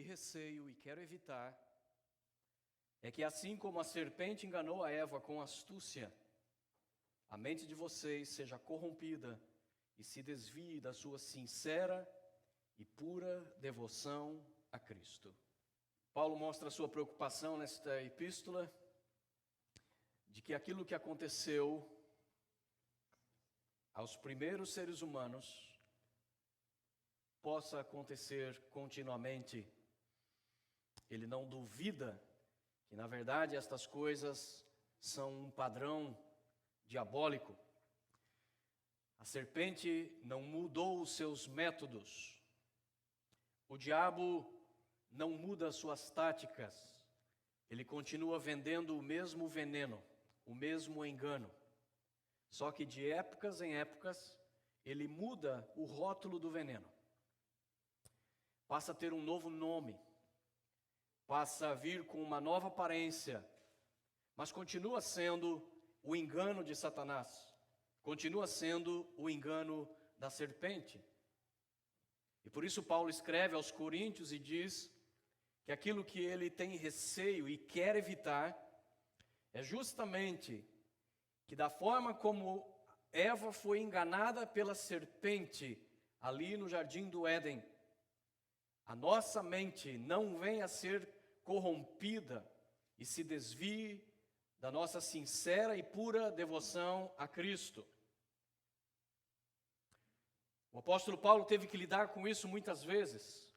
que receio e quero evitar é que, assim como a serpente enganou a Eva com astúcia, a mente de vocês seja corrompida e se desvie da sua sincera e pura devoção a Cristo. Paulo mostra a sua preocupação nesta epístola de que aquilo que aconteceu aos primeiros seres humanos possa acontecer continuamente. Ele não duvida que, na verdade, estas coisas são um padrão diabólico. A serpente não mudou os seus métodos. O diabo não muda as suas táticas. Ele continua vendendo o mesmo veneno, o mesmo engano. Só que de épocas em épocas, ele muda o rótulo do veneno. Passa a ter um novo nome. Passa a vir com uma nova aparência. Mas continua sendo o engano de Satanás. Continua sendo o engano da serpente. E por isso Paulo escreve aos Coríntios e diz que aquilo que ele tem receio e quer evitar é justamente que, da forma como Eva foi enganada pela serpente ali no jardim do Éden, a nossa mente não venha a ser corrompida e se desvie da nossa sincera e pura devoção a Cristo. O apóstolo Paulo teve que lidar com isso muitas vezes.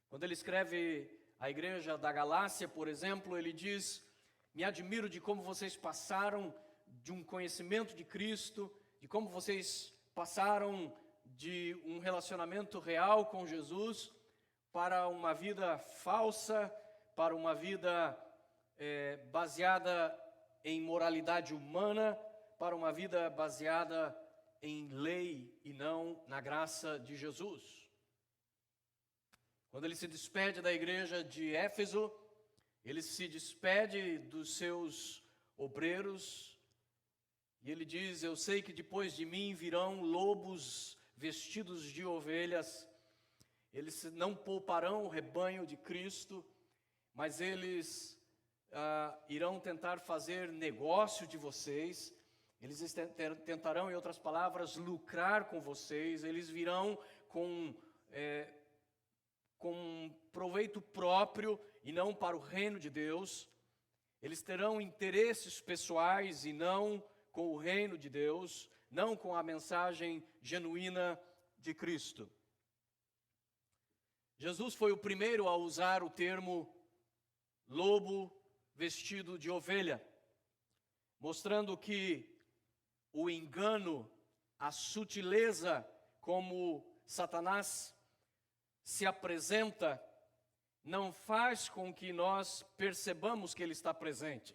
Quando ele escreve à igreja da Galácia, por exemplo, ele diz: me admiro de como vocês passaram de um conhecimento de Cristo, de como vocês passaram de um relacionamento real com Jesus para uma vida falsa, para uma vida baseada em moralidade humana, para uma vida baseada em lei e não na graça de Jesus. Quando ele se despede da igreja de Éfeso, ele se despede dos seus obreiros e ele diz: eu sei que depois de mim virão lobos vestidos de ovelhas. Eles não pouparão o rebanho de Cristo, mas eles irão tentar fazer negócio de vocês. Eles tentarão, em outras palavras, lucrar com vocês. Eles virão com proveito próprio e não para o reino de Deus. Eles terão interesses pessoais e não com o reino de Deus, não com a mensagem genuína de Cristo. Jesus foi o primeiro a usar o termo lobo vestido de ovelha, mostrando que o engano, a sutileza como Satanás se apresenta, não faz com que nós percebamos que ele está presente.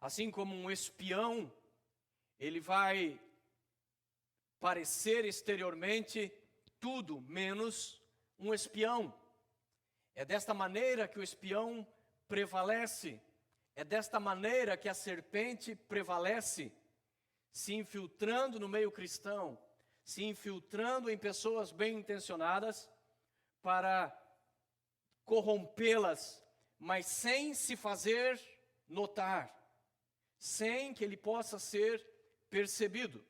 Assim como um espião, ele vai parecer exteriormente tudo menos um espião. É desta maneira que o espião prevalece. É desta maneira que a serpente prevalece, se infiltrando no meio cristão, se infiltrando em pessoas bem intencionadas para corrompê-las, mas sem se fazer notar, sem que ele possa ser percebido.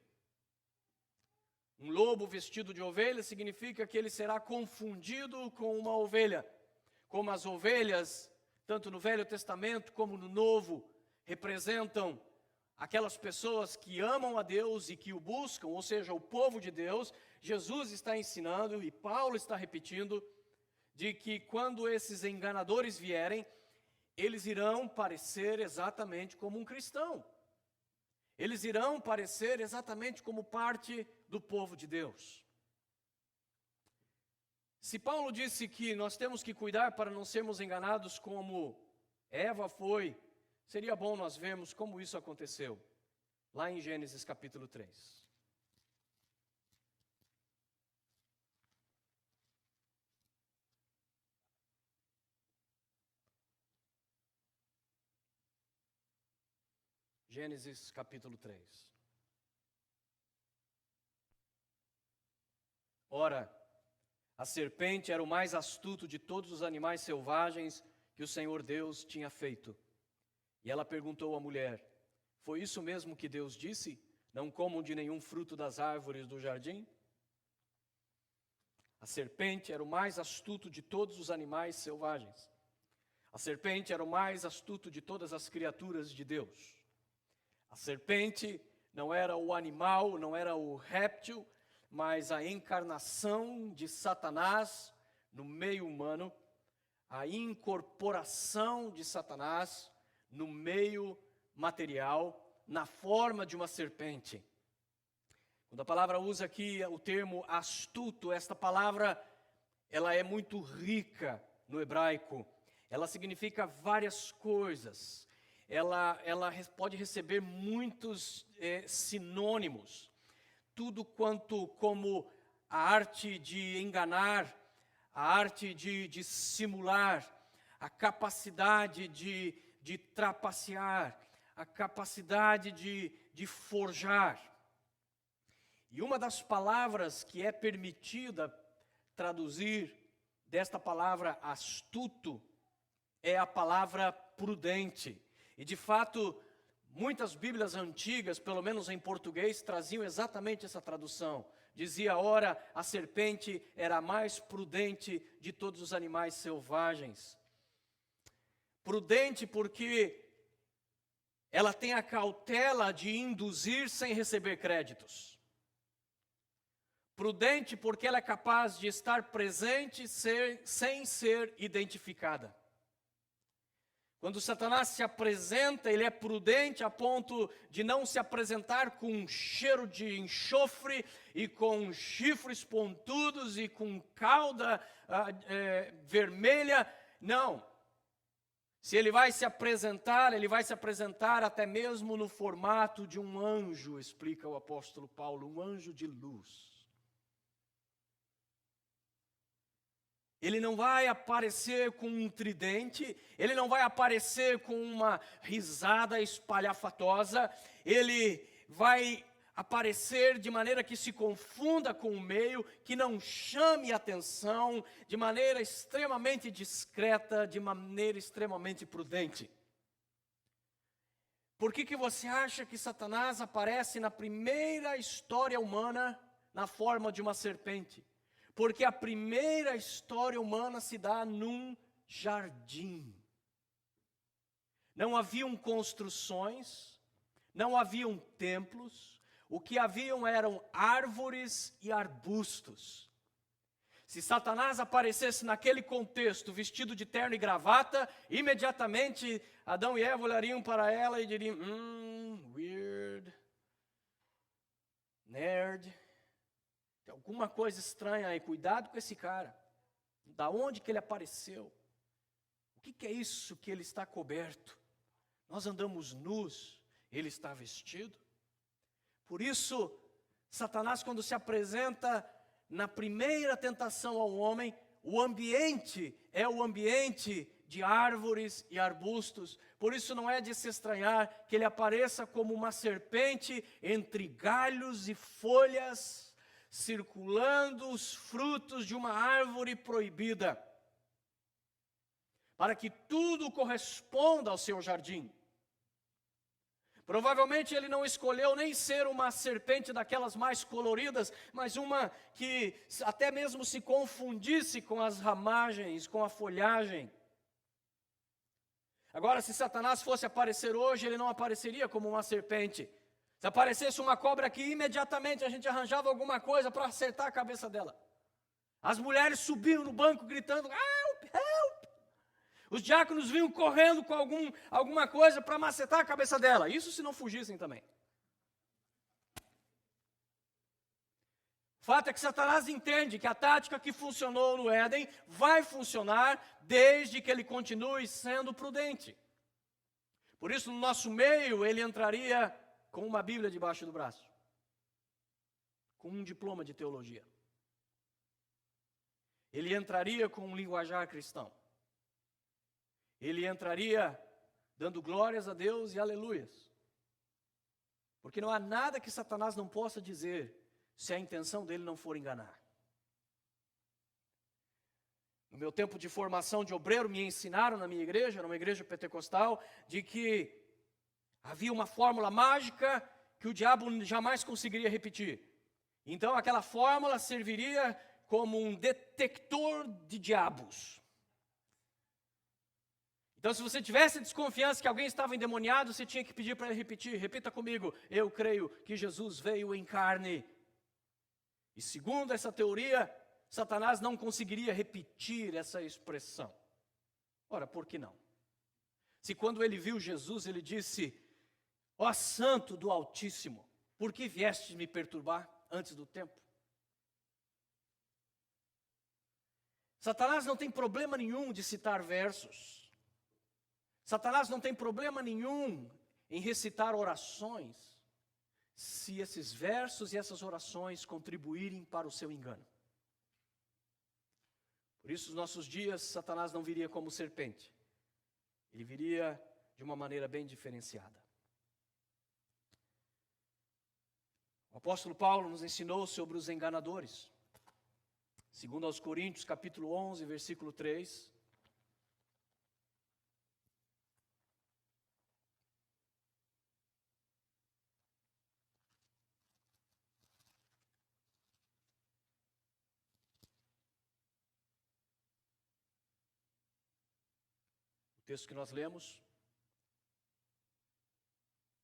Um lobo vestido de ovelha significa que ele será confundido com uma ovelha. Como as ovelhas, tanto no Velho Testamento como no Novo, representam aquelas pessoas que amam a Deus e que o buscam, ou seja, o povo de Deus. Jesus está ensinando, e Paulo está repetindo, de que quando esses enganadores vierem, eles irão parecer exatamente como um cristão. Eles irão parecer exatamente como parte do povo de Deus. Se Paulo disse que nós temos que cuidar para não sermos enganados como Eva foi, seria bom nós vermos como isso aconteceu, lá em Gênesis capítulo 3. Gênesis capítulo 3. Ora, A serpente era o mais astuto de todos os animais selvagens que o Senhor Deus tinha feito. E ela perguntou à mulher: foi isso mesmo que Deus disse? Não comam de nenhum fruto das árvores do jardim? A serpente era o mais astuto de todos os animais selvagens. A serpente era o mais astuto de todas as criaturas de Deus. A serpente não era o animal, não era o réptil, mas a encarnação de Satanás no meio humano, a incorporação de Satanás no meio material, na forma de uma serpente. Quando a palavra usa aqui o termo astuto, esta palavra ela é muito rica no hebraico. Ela significa várias coisas. Ela pode receber muitos sinônimos. Tudo quanto como a arte de enganar, a arte de simular, a capacidade de trapacear, a capacidade de forjar. E uma das palavras que é permitida traduzir desta palavra astuto é a palavra prudente. E de fato, muitas Bíblias antigas, pelo menos em português, traziam exatamente essa tradução. Dizia, ora, a serpente era a mais prudente de todos os animais selvagens. Prudente porque ela tem a cautela de induzir sem receber créditos. Prudente porque ela é capaz de estar presente sem ser identificada. Quando Satanás se apresenta, ele é prudente a ponto de não se apresentar com um cheiro de enxofre e com chifres pontudos e com cauda vermelha. Não. Se ele vai se apresentar até mesmo no formato de um anjo, explica o apóstolo Paulo, um anjo de luz. Ele não vai aparecer com um tridente, ele não vai aparecer com uma risada espalhafatosa, ele vai aparecer de maneira que se confunda com o meio, que não chame atenção, de maneira extremamente discreta, de maneira extremamente prudente. Por que você acha que Satanás aparece na primeira história humana na forma de uma serpente? Porque a primeira história humana se dá num jardim. Não haviam construções, não haviam templos, o que haviam eram árvores e arbustos. Se Satanás aparecesse naquele contexto, vestido de terno e gravata, imediatamente Adão e Eva olhariam para ela e diriam, weird, nerd. Tem alguma coisa estranha aí, cuidado com esse cara. Da onde que ele apareceu? O que é isso que ele está coberto? Nós andamos nus, ele está vestido. Por isso, Satanás, quando se apresenta na primeira tentação ao homem, o ambiente é o ambiente de árvores e arbustos. Por isso não é de se estranhar que ele apareça como uma serpente entre galhos e folhas, circulando os frutos de uma árvore proibida, para que tudo corresponda ao seu jardim. Provavelmente ele não escolheu nem ser uma serpente daquelas mais coloridas, mas uma que até mesmo se confundisse com as ramagens, com a folhagem. Agora, se Satanás fosse aparecer hoje, ele não apareceria como uma serpente. Se aparecesse uma cobra aqui, imediatamente a gente arranjava alguma coisa para acertar a cabeça dela. As mulheres subiam no banco gritando, help, help. Os diáconos vinham correndo com alguma coisa para macetar a cabeça dela. Isso se não fugissem também. O fato é que Satanás entende que a tática que funcionou no Éden vai funcionar desde que ele continue sendo prudente. Por isso, no nosso meio, ele entraria com uma Bíblia debaixo do braço, com um diploma de teologia. Ele entraria com um linguajar cristão. Ele entraria dando glórias a Deus e aleluias. Porque não há nada que Satanás não possa dizer se a intenção dele não for enganar. No meu tempo de formação de obreiro, me ensinaram na minha igreja, numa igreja pentecostal, de que havia uma fórmula mágica que o diabo jamais conseguiria repetir. Então, aquela fórmula serviria como um detector de diabos. Então, se você tivesse desconfiança que alguém estava endemoniado, você tinha que pedir para ele repetir. Repita comigo: eu creio que Jesus veio em carne. E segundo essa teoria, Satanás não conseguiria repetir essa expressão. Ora, por que não? Se quando ele viu Jesus, ele disse: ó Santo do Altíssimo, por que vieste me perturbar antes do tempo? Satanás não tem problema nenhum de citar versos. Satanás não tem problema nenhum em recitar orações, se esses versos e essas orações contribuírem para o seu engano. Por isso, nos nossos dias, Satanás não viria como serpente. Ele viria de uma maneira bem diferenciada. O apóstolo Paulo nos ensinou sobre os enganadores. Segundo aos Coríntios, capítulo 11, versículo 3. O texto que nós lemos: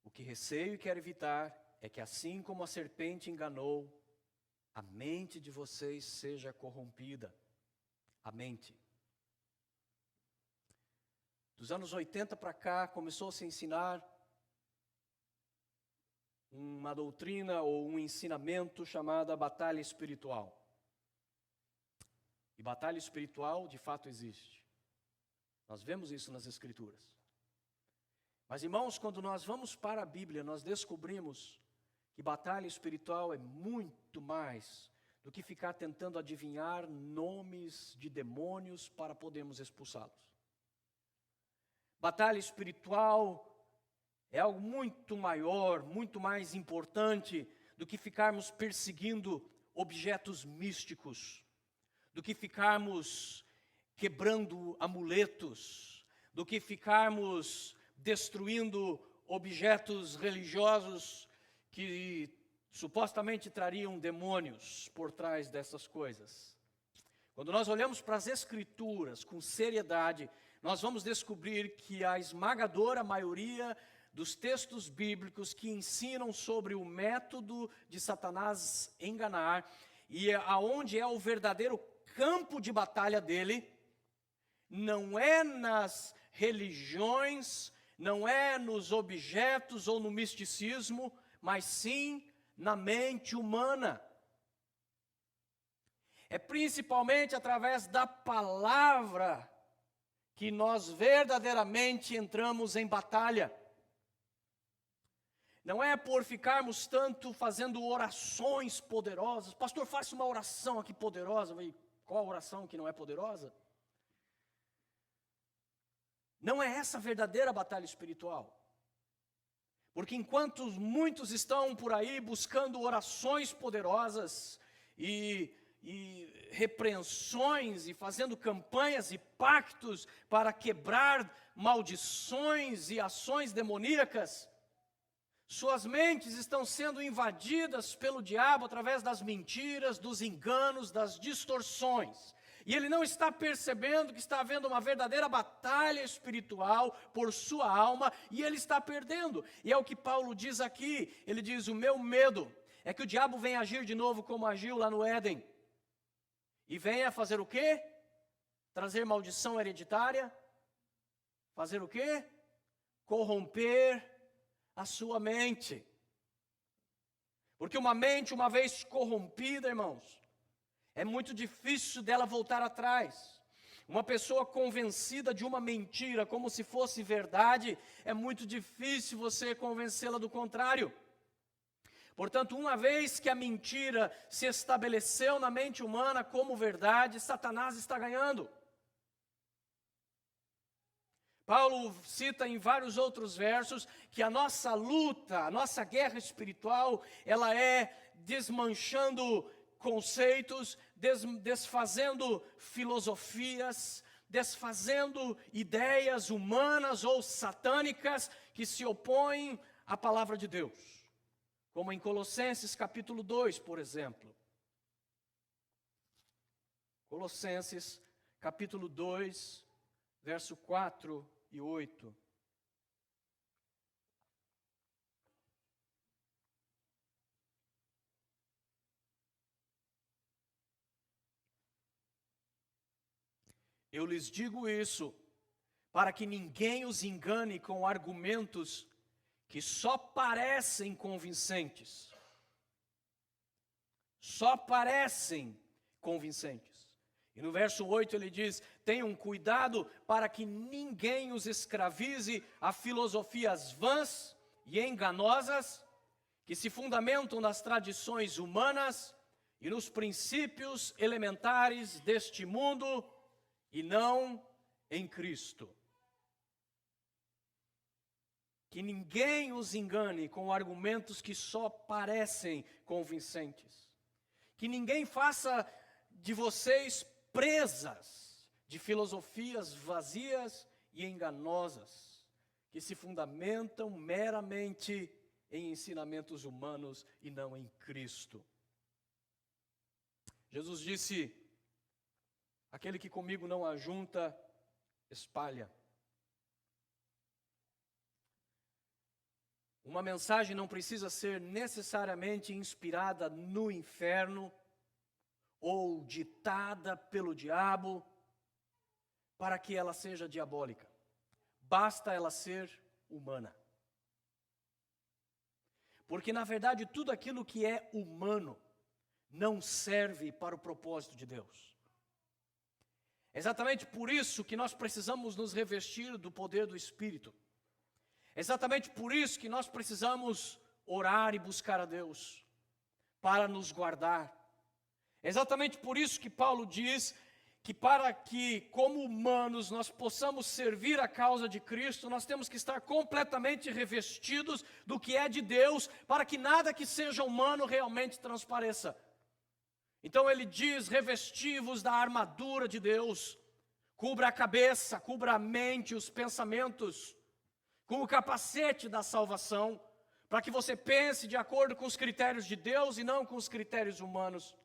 o que receio e quero evitar é que assim como a serpente enganou, a mente de vocês seja corrompida. A mente. Dos anos 80 para cá, começou a se ensinar uma doutrina ou um ensinamento chamada batalha espiritual. E batalha espiritual de fato existe. Nós vemos isso nas Escrituras. Mas, irmãos, quando nós vamos para a Bíblia, nós descobrimos que batalha espiritual é muito mais do que ficar tentando adivinhar nomes de demônios para podermos expulsá-los. Batalha espiritual é algo muito maior, muito mais importante do que ficarmos perseguindo objetos místicos, do que ficarmos quebrando amuletos, do que ficarmos destruindo objetos religiosos que supostamente trariam demônios por trás dessas coisas. Quando nós olhamos para as Escrituras com seriedade, nós vamos descobrir que a esmagadora maioria dos textos bíblicos que ensinam sobre o método de Satanás enganar e aonde é o verdadeiro campo de batalha dele, não é nas religiões, não é nos objetos ou no misticismo, mas sim na mente humana. É principalmente através da palavra que nós verdadeiramente entramos em batalha. Não é por ficarmos tanto fazendo orações poderosas. Pastor, faça uma oração aqui poderosa. Qual oração que não é poderosa? Não é essa a verdadeira batalha espiritual. Porque enquanto muitos estão por aí buscando orações poderosas e repreensões e fazendo campanhas e pactos para quebrar maldições e ações demoníacas, suas mentes estão sendo invadidas pelo diabo através das mentiras, dos enganos, das distorções. E ele não está percebendo que está havendo uma verdadeira batalha espiritual por sua alma, e ele está perdendo. E é o que Paulo diz aqui, ele diz: o meu medo é que o diabo venha agir de novo como agiu lá no Éden. E venha fazer o quê? Trazer maldição hereditária. Fazer o quê? Corromper a sua mente. Porque uma mente, uma vez corrompida, irmãos, é muito difícil dela voltar atrás. Uma pessoa convencida de uma mentira como se fosse verdade, é muito difícil você convencê-la do contrário. Portanto, uma vez que a mentira se estabeleceu na mente humana como verdade, Satanás está ganhando. Paulo cita em vários outros versos que a nossa luta, a nossa guerra espiritual, ela é desmanchando conceitos, desfazendo filosofias, desfazendo ideias humanas ou satânicas que se opõem à palavra de Deus. Como em Colossenses capítulo 2, por exemplo. Colossenses capítulo 2, verso 4 e 8. Eu lhes digo isso, para que ninguém os engane com argumentos que só parecem convincentes. Só parecem convincentes. E no verso 8 ele diz: tenham cuidado para que ninguém os escravize a filosofias vãs e enganosas, que se fundamentam nas tradições humanas e nos princípios elementares deste mundo, e não em Cristo. Que ninguém os engane com argumentos que só parecem convincentes. Que ninguém faça de vocês presas de filosofias vazias e enganosas, que se fundamentam meramente em ensinamentos humanos e não em Cristo. Jesus disse: aquele que comigo não ajunta, espalha. Uma mensagem não precisa ser necessariamente inspirada no inferno ou ditada pelo diabo para que ela seja diabólica. Basta ela ser humana. Porque, na verdade, tudo aquilo que é humano não serve para o propósito de Deus. Exatamente por isso que nós precisamos nos revestir do poder do Espírito. Exatamente por isso que nós precisamos orar e buscar a Deus para nos guardar. Exatamente por isso que Paulo diz que para que, como humanos, nós possamos servir a causa de Cristo, nós temos que estar completamente revestidos do que é de Deus, para que nada que seja humano realmente transpareça. Então ele diz: revesti-vos da armadura de Deus, cubra a cabeça, cubra a mente, os pensamentos, com o capacete da salvação, para que você pense de acordo com os critérios de Deus e não com os critérios humanos.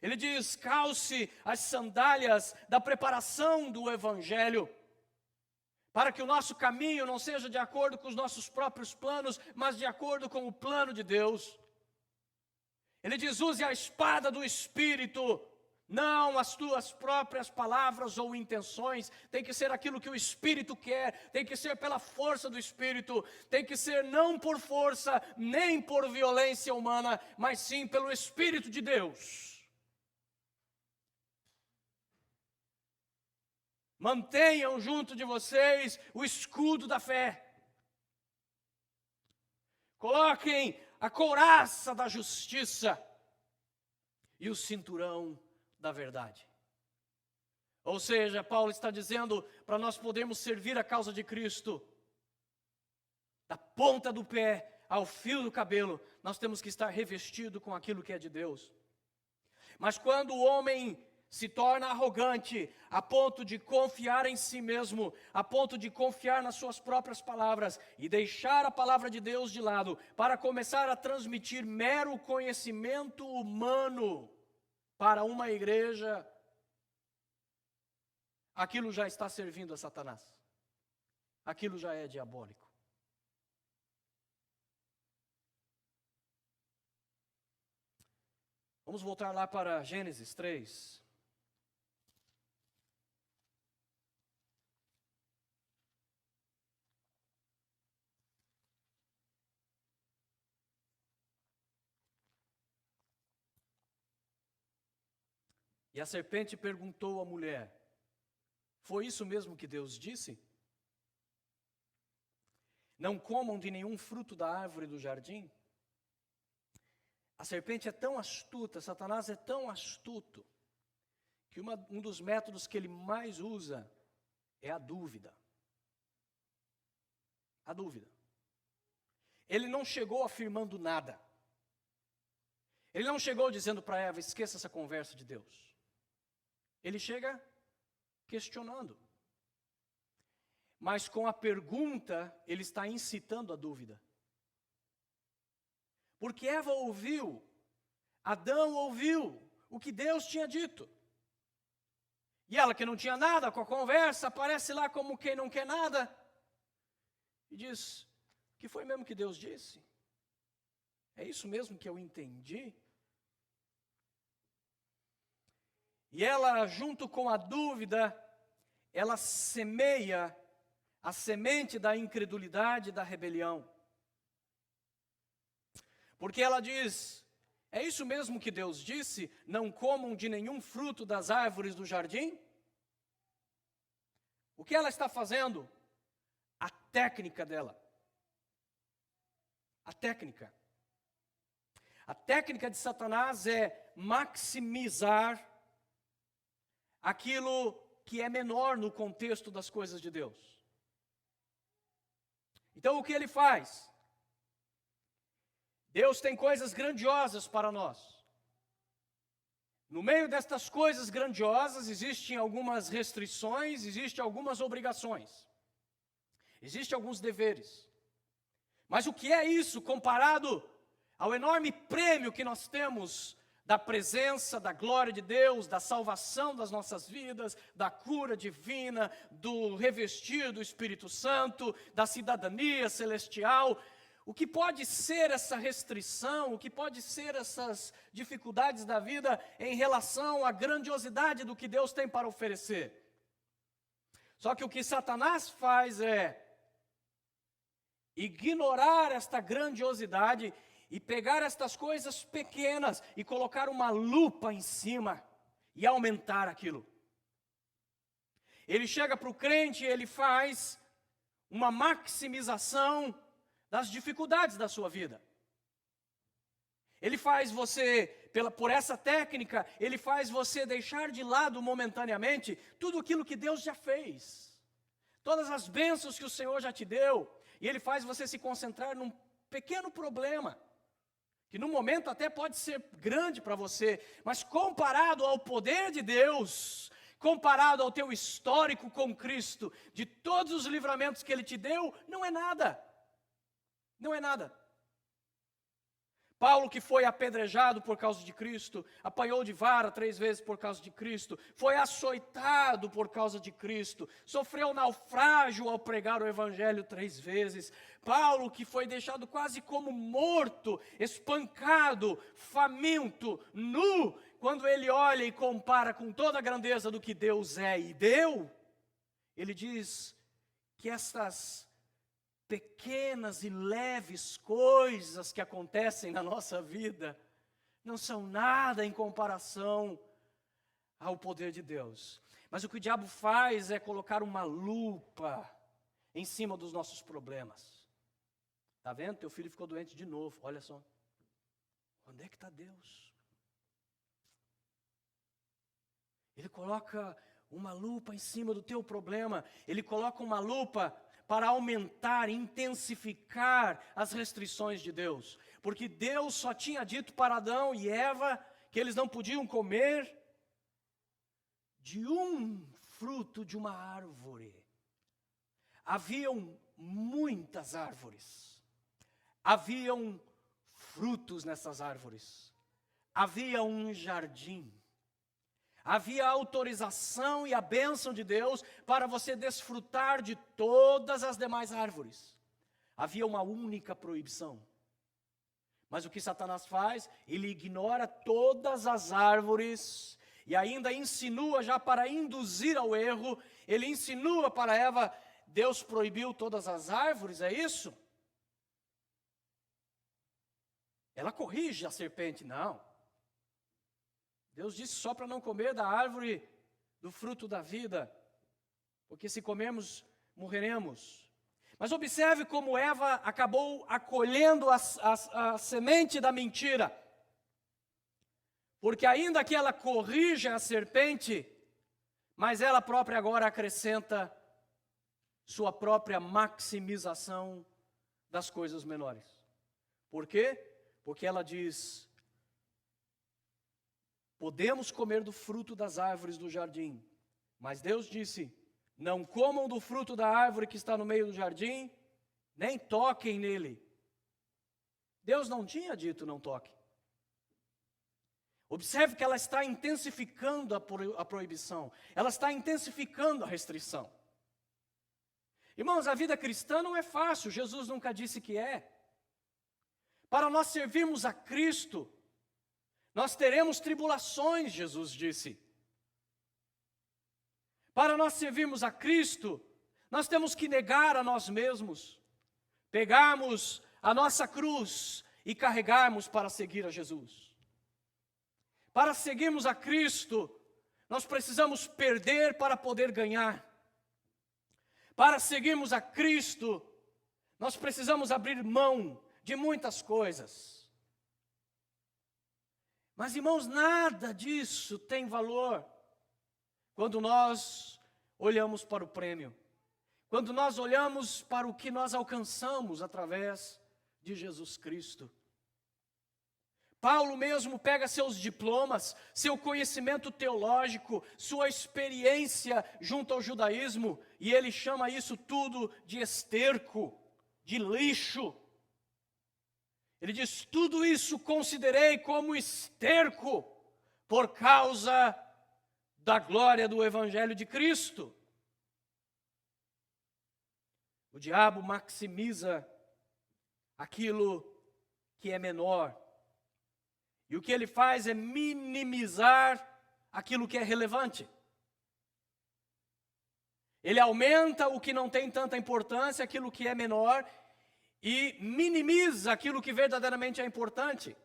Ele diz: calce as sandálias da preparação do Evangelho, para que o nosso caminho não seja de acordo com os nossos próprios planos, mas de acordo com o plano de Deus. Ele diz: use a espada do Espírito, não as tuas próprias palavras ou intenções. Tem que ser aquilo que o Espírito quer, tem que ser pela força do Espírito, tem que ser não por força, nem por violência humana, mas sim pelo Espírito de Deus. Mantenham junto de vocês o escudo da fé. Coloquem a couraça da justiça e o cinturão da verdade. Ou seja, Paulo está dizendo para nós podermos servir a causa de Cristo, da ponta do pé ao fio do cabelo, nós temos que estar revestido com aquilo que é de Deus. Mas quando o homem se torna arrogante, a ponto de confiar em si mesmo, a ponto de confiar nas suas próprias palavras e deixar a palavra de Deus de lado, para começar a transmitir mero conhecimento humano para uma igreja, aquilo já está servindo a Satanás. Aquilo já é diabólico. Vamos voltar lá para Gênesis 3. E a serpente perguntou à mulher: foi isso mesmo que Deus disse? Não comam de nenhum fruto da árvore do jardim? A serpente é tão astuta, Satanás é tão astuto, que um dos métodos que ele mais usa é a dúvida. A dúvida. Ele não chegou afirmando nada. Ele não chegou dizendo para Eva, esqueça essa conversa de Deus. Ele chega questionando. Mas com a pergunta, ele está incitando a dúvida. Porque Eva ouviu, Adão ouviu o que Deus tinha dito. E ela que não tinha nada com a conversa, aparece lá como quem não quer nada. E diz, que foi mesmo que Deus disse? É isso mesmo que eu entendi? E ela, junto com a dúvida, ela semeia a semente da incredulidade e da rebelião. Porque ela diz, é isso mesmo que Deus disse? Não comam de nenhum fruto das árvores do jardim? O que ela está fazendo? A técnica dela. A técnica. A técnica de Satanás é maximizar aquilo que é menor no contexto das coisas de Deus. Então o que ele faz? Deus tem coisas grandiosas para nós. No meio destas coisas grandiosas existem algumas restrições, existem algumas obrigações. Existem alguns deveres. Mas o que é isso comparado ao enorme prêmio que nós temos da presença, da glória de Deus, da salvação das nossas vidas, da cura divina, do revestir do Espírito Santo, da cidadania celestial? O que pode ser essa restrição, o que pode ser essas dificuldades da vida em relação à grandiosidade do que Deus tem para oferecer? Só que o que Satanás faz é ignorar esta grandiosidade e pegar estas coisas pequenas e colocar uma lupa em cima e aumentar aquilo. Ele chega para o crente e ele faz uma maximização das dificuldades da sua vida. Ele faz você, por essa técnica, ele faz você deixar de lado momentaneamente tudo aquilo que Deus já fez. Todas as bênçãos que o Senhor já te deu. E ele faz você se concentrar num pequeno problema, que no momento até pode ser grande para você, mas comparado ao poder de Deus, comparado ao teu histórico com Cristo, de todos os livramentos que Ele te deu, não é nada. Não é nada. Paulo, que foi apedrejado por causa de Cristo, apanhou de vara 3 vezes por causa de Cristo, foi açoitado por causa de Cristo, sofreu naufrágio ao pregar o Evangelho 3 vezes. Paulo, que foi deixado quase como morto, espancado, faminto, nu, quando ele olha e compara com toda a grandeza do que Deus é e deu, ele diz que estas pequenas e leves coisas que acontecem na nossa vida não são nada em comparação ao poder de Deus. Mas o que o diabo faz é colocar uma lupa em cima dos nossos problemas. Está vendo? Teu filho ficou doente de novo, olha só. Onde é que está Deus? Ele coloca uma lupa em cima do teu problema, ele coloca uma lupa para aumentar, intensificar as restrições de Deus. Porque Deus só tinha dito para Adão e Eva que eles não podiam comer de um fruto de uma árvore. Haviam muitas árvores. Haviam frutos nessas árvores. Havia um jardim. Havia a autorização e a bênção de Deus para você desfrutar de todas as demais árvores. Havia uma única proibição. Mas o que Satanás faz? Ele ignora todas as árvores e ainda insinua, já para induzir ao erro, ele insinua para Eva, Deus proibiu todas as árvores, é isso? Ela corrige a serpente, não. Deus disse só para não comer da árvore do fruto da vida, porque se comermos, morreremos. Mas observe como Eva acabou acolhendo a semente da mentira. Porque ainda que ela corrija a serpente, mas ela própria agora acrescenta sua própria maximização das coisas menores. Por quê? Porque ela diz, podemos comer do fruto das árvores do jardim. Mas Deus disse, não comam do fruto da árvore que está no meio do jardim, nem toquem nele. Deus não tinha dito não toque. Observe que ela está intensificando a proibição. Ela está intensificando a restrição. Irmãos, a vida cristã não é fácil. Jesus nunca disse que é. Para nós servirmos a Cristo, nós teremos tribulações, Jesus disse. Para nós servirmos a Cristo, nós temos que negar a nós mesmos, pegarmos a nossa cruz e carregarmos para seguir a Jesus. Para seguirmos a Cristo, nós precisamos perder para poder ganhar. Para seguirmos a Cristo, nós precisamos abrir mão de muitas coisas. Mas, irmãos, nada disso tem valor quando nós olhamos para o prêmio. Quando nós olhamos para o que nós alcançamos através de Jesus Cristo. Paulo mesmo pega seus diplomas, seu conhecimento teológico, sua experiência junto ao judaísmo, e ele chama isso tudo de esterco, de lixo. Ele diz, tudo isso considerei como esterco, por causa da glória do Evangelho de Cristo. O diabo maximiza aquilo que é menor. E o que ele faz é minimizar aquilo que é relevante. Ele aumenta o que não tem tanta importância, aquilo que é menor, e minimiza aquilo que verdadeiramente é importante.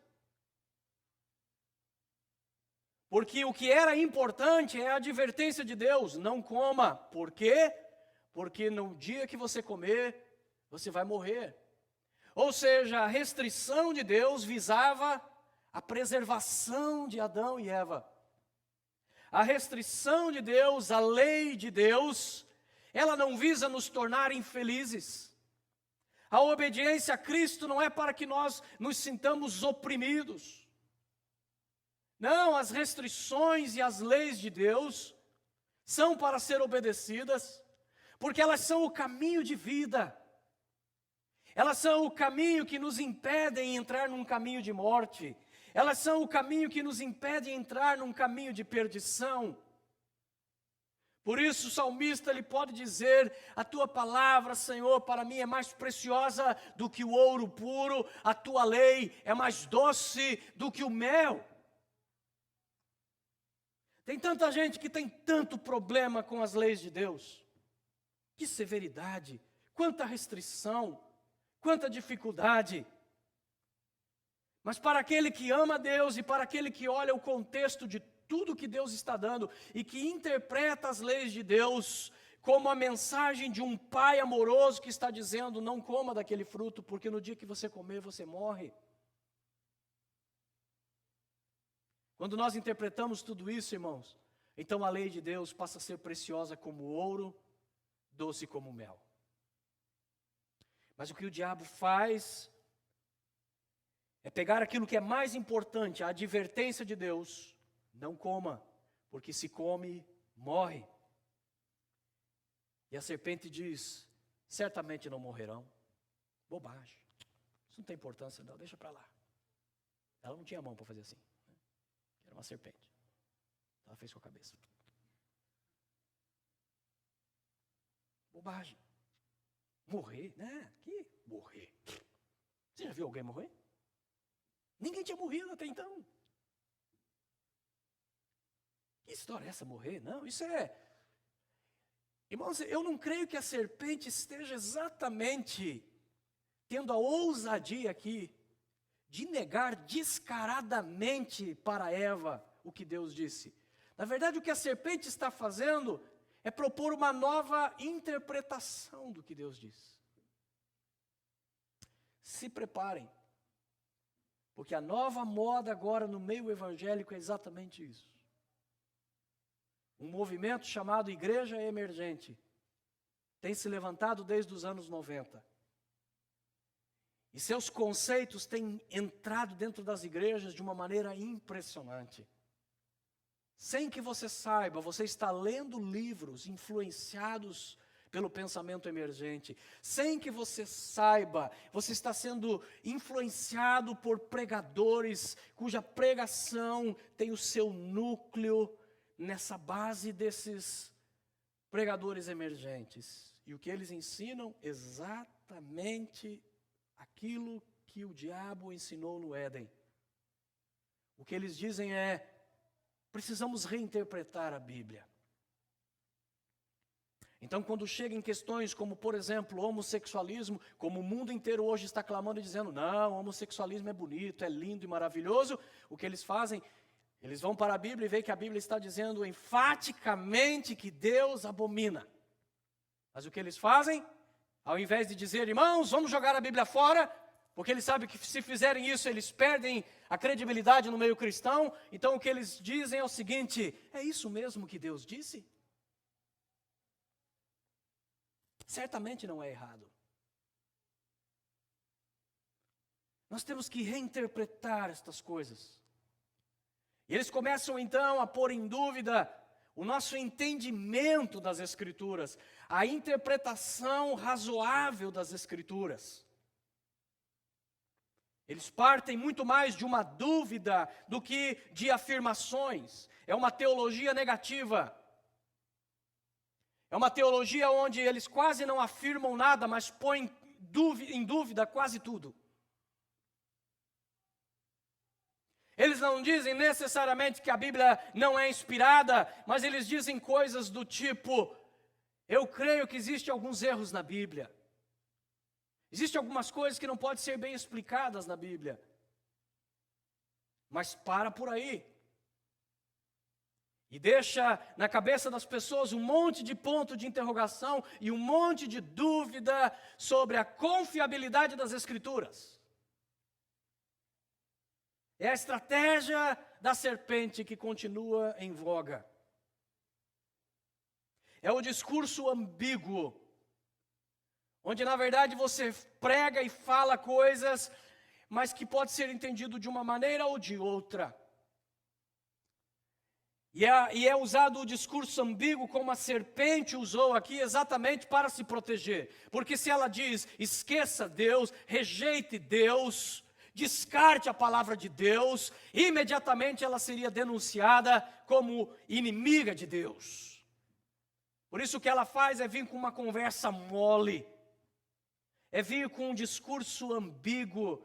Porque o que era importante é a advertência de Deus, não coma. Por quê? Porque no dia que você comer, você vai morrer. Ou seja, a restrição de Deus visava a preservação de Adão e Eva. A restrição de Deus, a lei de Deus, ela não visa nos tornar infelizes. A obediência a Cristo não é para que nós nos sintamos oprimidos. Não, as restrições e as leis de Deus são para ser obedecidas, porque elas são o caminho de vida. Elas são o caminho que nos impedem entrar num caminho de morte. Elas são o caminho que nos impede de entrar num caminho de perdição. Por isso o salmista ele pode dizer, a tua palavra, Senhor, para mim é mais preciosa do que o ouro puro, a tua lei é mais doce do que o mel. Tem tanta gente que tem tanto problema com as leis de Deus. Que severidade, quanta restrição, quanta dificuldade. Mas para aquele que ama Deus e para aquele que olha o contexto de tudo que Deus está dando e que interpreta as leis de Deus como a mensagem de um pai amoroso que está dizendo, não coma daquele fruto, porque no dia que você comer, você morre. Quando nós interpretamos tudo isso, irmãos, então a lei de Deus passa a ser preciosa como ouro, doce como mel. Mas o que o diabo faz é pegar aquilo que é mais importante, a advertência de Deus, não coma, porque se come, morre. E a serpente diz, certamente não morrerão. Bobagem, isso não tem importância não, deixa para lá. Ela não tinha mão para fazer assim, né? Era uma serpente, ela fez com a cabeça. Bobagem, morrer, né? Que morrer? Você já viu alguém morrer? Ninguém tinha morrido até então. Que história é essa, morrer? Não, isso é... Irmãos, eu não creio que a serpente esteja exatamente tendo a ousadia aqui de negar descaradamente para Eva o que Deus disse. Na verdade, o que a serpente está fazendo é propor uma nova interpretação do que Deus disse. Se preparem. Porque a nova moda agora no meio evangélico é exatamente isso. Um movimento chamado Igreja Emergente tem se levantado desde os anos 90. E seus conceitos têm entrado dentro das igrejas de uma maneira impressionante. sem que você saiba, você está lendo livros influenciados pelo pensamento emergente. Sem que você saiba, você está sendo influenciado por pregadores cuja pregação tem o seu núcleo nessa base desses pregadores emergentes. E o que eles ensinam? Exatamente aquilo que o diabo ensinou no Éden. O que eles dizem é: precisamos reinterpretar a Bíblia. Então, quando chega em questões como, por exemplo, homossexualismo, como o mundo inteiro hoje está clamando e dizendo, não, homossexualismo é bonito, é lindo e maravilhoso, o que eles fazem? Eles vão para a Bíblia e veem que a Bíblia está dizendo enfaticamente que Deus abomina. Mas o que eles fazem? Ao invés de dizer, irmãos, vamos jogar a Bíblia fora, porque eles sabem que se fizerem isso, eles perdem a credibilidade no meio cristão. Então o que eles dizem é o seguinte: é isso mesmo que Deus disse? Certamente não é errado. Nós temos que reinterpretar estas coisas. E eles começam então a pôr em dúvida o nosso entendimento das Escrituras, a interpretação razoável das Escrituras. Eles partem muito mais de uma dúvida do que de afirmações. É uma teologia negativa. É uma teologia onde eles quase não afirmam nada, mas põem em dúvida quase tudo. Eles não dizem necessariamente que a Bíblia não é inspirada, mas eles dizem coisas do tipo: eu creio que existem alguns erros na Bíblia. Existem algumas coisas que não podem ser bem explicadas na Bíblia. Mas para por aí. E deixa na cabeça das pessoas um monte de ponto de interrogação e um monte de dúvida sobre a confiabilidade das Escrituras. É a estratégia da serpente que continua em voga. É o discurso ambíguo, onde na verdade você prega e fala coisas, mas que pode ser entendido de uma maneira ou de outra. E é usado o discurso ambíguo como a serpente usou aqui exatamente para se proteger. Porque se ela diz, esqueça Deus, rejeite Deus, descarte a palavra de Deus, imediatamente ela seria denunciada como inimiga de Deus. Por isso o que ela faz é vir com uma conversa mole, é vir com um discurso ambíguo,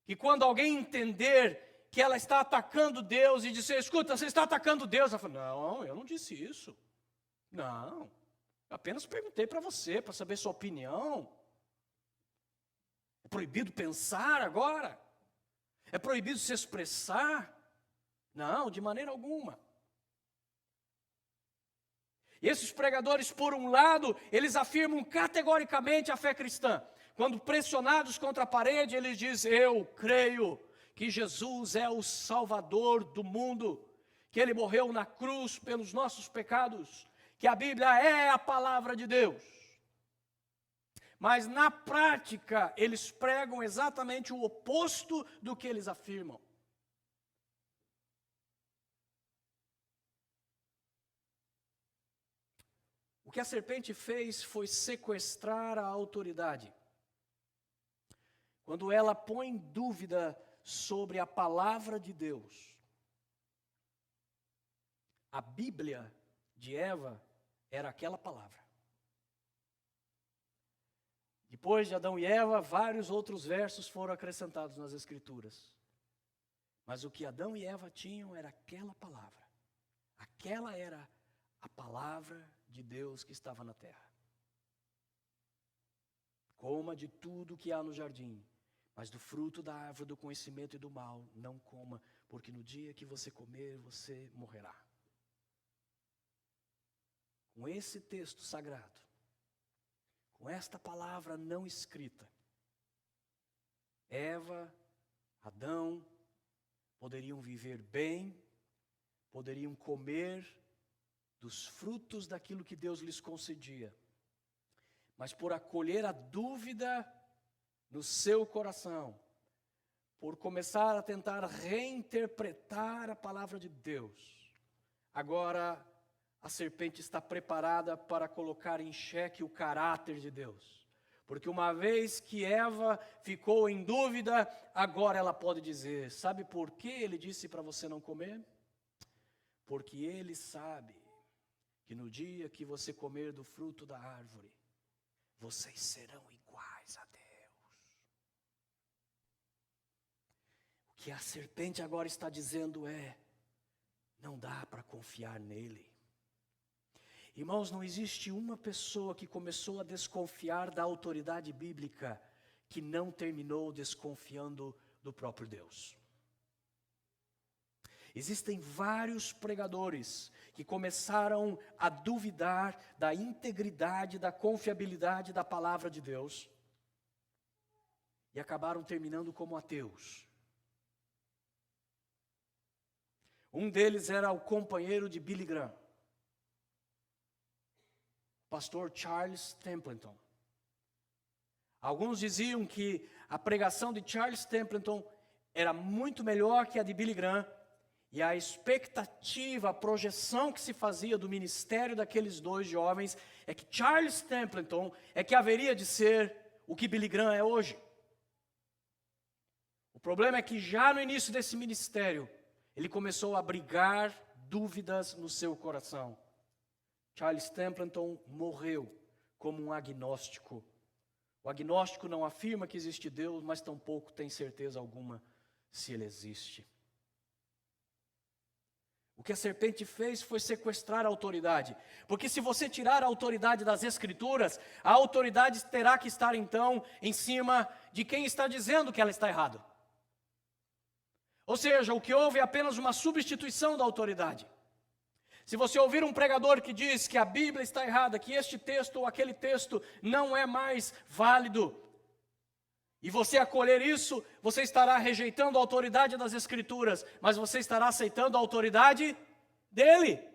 que quando alguém entender que ela está atacando Deus e dizer, escuta, você está atacando Deus. Ela fala, não, eu não disse isso. Não, eu apenas perguntei para você, para saber sua opinião. É proibido pensar agora? É proibido se expressar? Não, de maneira alguma. E esses pregadores, por um lado, eles afirmam categoricamente a fé cristã. Quando pressionados contra a parede, eles dizem, eu creio que Jesus é o Salvador do mundo, que Ele morreu na cruz pelos nossos pecados, que a Bíblia é a palavra de Deus. Mas na prática, eles pregam exatamente o oposto do que eles afirmam. O que a serpente fez foi sequestrar a autoridade. Quando ela põe em dúvida sobre a palavra de Deus. A Bíblia de Eva era aquela palavra. Depois de Adão e Eva, vários outros versos foram acrescentados nas Escrituras. Mas o que Adão e Eva tinham era aquela palavra. Aquela era a palavra de Deus que estava na terra. Coma de tudo que há no jardim, mas do fruto da árvore do conhecimento e do mal, não coma, porque no dia que você comer, você morrerá. Com esse texto sagrado, com esta palavra não escrita, Eva, Adão, poderiam viver bem, poderiam comer dos frutos daquilo que Deus lhes concedia. Mas por acolher a dúvida no seu coração, por começar a tentar reinterpretar a palavra de Deus, agora a serpente está preparada para colocar em xeque o caráter de Deus. Porque uma vez que Eva ficou em dúvida, agora ela pode dizer: sabe por que ele disse para você não comer? Porque ele sabe que no dia que você comer do fruto da árvore, vocês serão iguais a Deus. O que a serpente agora está dizendo é: não dá para confiar nele. Irmãos, não existe uma pessoa que começou a desconfiar da autoridade bíblica que não terminou desconfiando do próprio Deus. Existem vários pregadores que começaram a duvidar da integridade, da confiabilidade da palavra de Deus e acabaram terminando como ateus. Um deles era o companheiro de Billy Graham, pastor Charles Templeton. Alguns diziam que a pregação de Charles Templeton era muito melhor que a de Billy Graham, e a expectativa, a projeção que se fazia do ministério daqueles dois jovens é que Charles Templeton é que haveria de ser o que Billy Graham é hoje. O problema é que já no início desse ministério, ele começou a abrigar dúvidas no seu coração. Charles Templeton morreu como um agnóstico. O agnóstico não afirma que existe Deus, mas tampouco tem certeza alguma se ele existe. O que a serpente fez foi sequestrar a autoridade. Porque se você tirar a autoridade das Escrituras, a autoridade terá que estar então em cima de quem está dizendo que ela está errada. Ou seja, o que houve é apenas uma substituição da autoridade. Se você ouvir um pregador que diz que a Bíblia está errada, que este texto ou aquele texto não é mais válido, e você acolher isso, você estará rejeitando a autoridade das Escrituras, mas você estará aceitando a autoridade dele.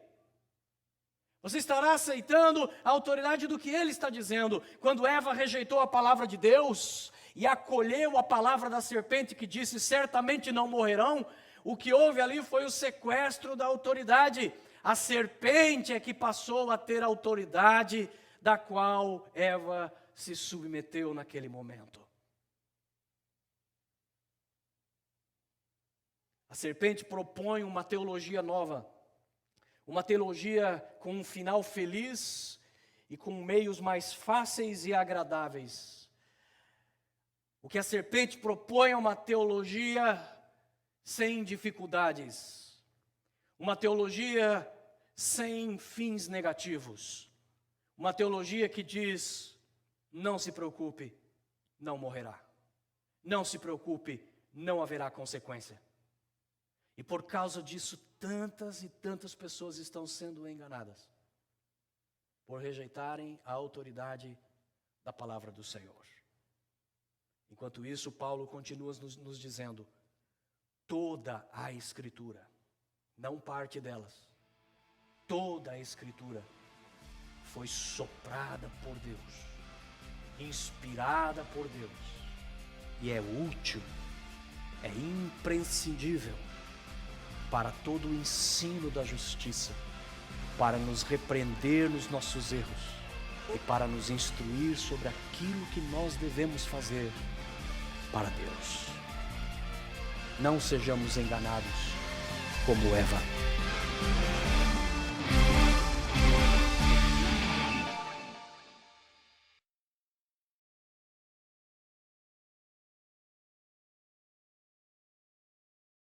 Você estará aceitando a autoridade do que ele está dizendo. Quando Eva rejeitou a palavra de Deus e acolheu a palavra da serpente que disse: certamente não morrerão, o que houve ali foi o sequestro da autoridade. A serpente é que passou a ter a autoridade da qual Eva se submeteu naquele momento. A serpente propõe uma teologia nova, uma teologia com um final feliz e com meios mais fáceis e agradáveis. O que a serpente propõe é uma teologia sem dificuldades, uma teologia sem fins negativos, uma teologia que diz: não se preocupe, não morrerá, não se preocupe, não haverá consequência. E por causa disso, tantas e tantas pessoas estão sendo enganadas, por rejeitarem a autoridade da palavra do Senhor. Enquanto isso, Paulo continua nos dizendo: toda a Escritura, não parte delas, toda a Escritura foi soprada por Deus, inspirada por Deus, e é útil, é imprescindível para todo o ensino da justiça, para nos repreender nos nossos erros e para nos instruir sobre aquilo que nós devemos fazer para Deus. Não sejamos enganados como Eva.